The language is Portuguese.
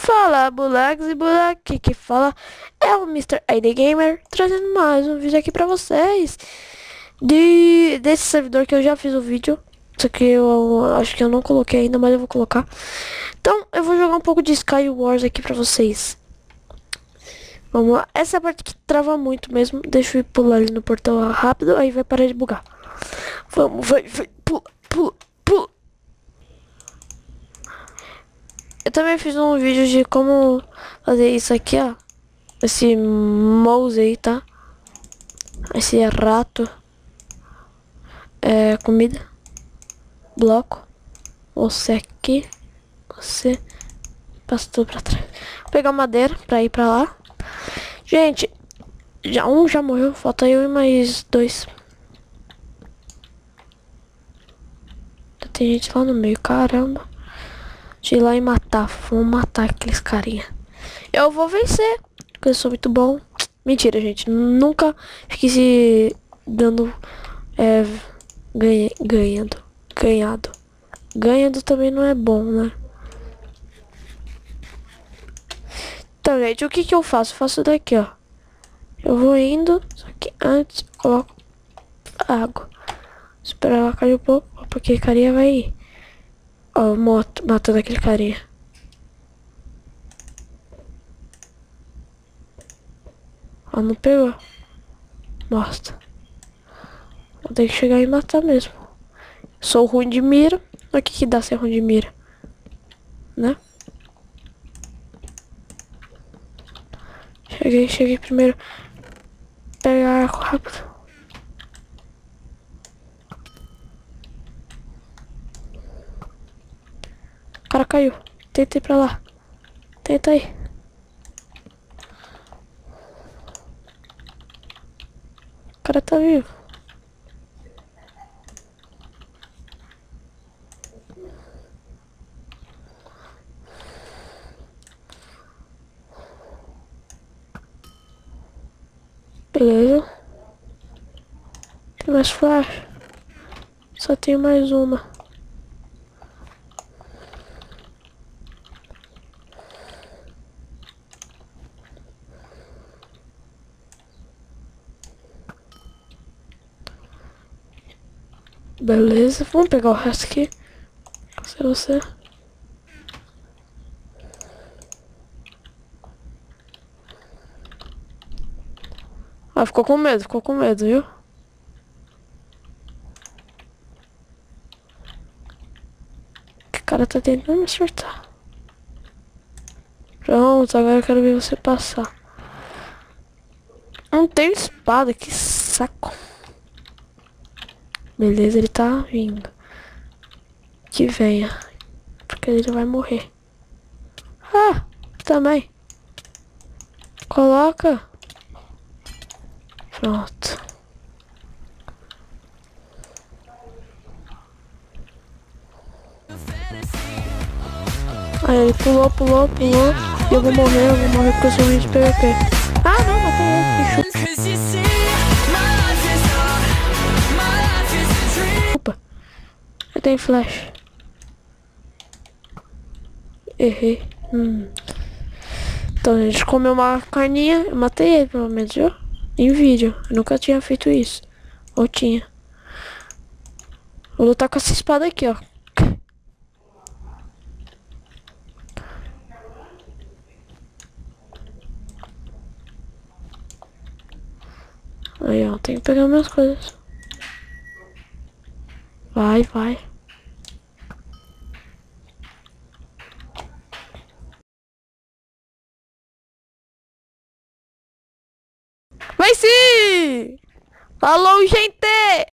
Fala, moleques e moleque, que fala é o Mr. ID Gamer, trazendo mais um vídeo aqui pra vocês desse servidor que eu já fiz o vídeo, só que eu acho que eu não coloquei ainda, mas eu vou colocar. Então eu vou jogar um pouco de Sky Wars aqui pra vocês. Vamos lá, essa é a parte que trava muito mesmo. Deixa eu ir pular ali no portão rápido, aí vai parar de bugar. Vamos, vai, pula, pula, pula. Eu também fiz um vídeo de como fazer isso aqui, ó. Esse mouse aí, tá? Esse rato. É comida. Bloco. Você aqui. Você passa tudo pra trás. Vou pegar madeira pra ir pra lá. Gente, já morreu. Falta eu e mais dois. Tem gente lá no meio, caramba. De ir lá e matar. Vamos matar aqueles carinha. Eu vou vencer, porque eu sou muito bom. Mentira, gente. Nunca fiquei se dando... Ganhado. Ganhando também não é bom, né? Então, gente, o que que eu faço? Eu faço daqui, ó. Eu vou indo, só que antes eu coloco água. Esperar ela cair um pouco, porque a carinha vai ir. Ó, matando aquele carinha. Ó, não pegou. Mostra. Vou ter que chegar e matar mesmo. Sou ruim de mira. O que que dá ser ruim de mira? Né? Cheguei primeiro. Pegar arco rápido. O cara caiu. Tenta ir pra lá. Tenta aí. O cara tá vivo. Beleza. Tem mais flash. Só tenho mais uma. Beleza, vamos pegar o resto aqui. Se você. Ah, ficou com medo, viu? Que cara tá tentando me acertar. Pronto, agora eu quero ver você passar. Não tem espada, que saco. Beleza, ele tá vindo. Que venha. Porque ele vai morrer. Ah, também. Coloca. Pronto. Aí ele pulou. E eu vou morrer porque eu sou muito PVP. Ah, não, matei ele. Desculpa. Eu tenho flash. Errei. Então a gente comeu uma carninha. Eu matei ele, pelo menos, viu? Em vídeo. Eu nunca tinha feito isso. Ou tinha. Vou lutar com essa espada aqui, ó. Aí, ó. Tem que pegar minhas coisas. Vai. Vai sim! Falou, gente!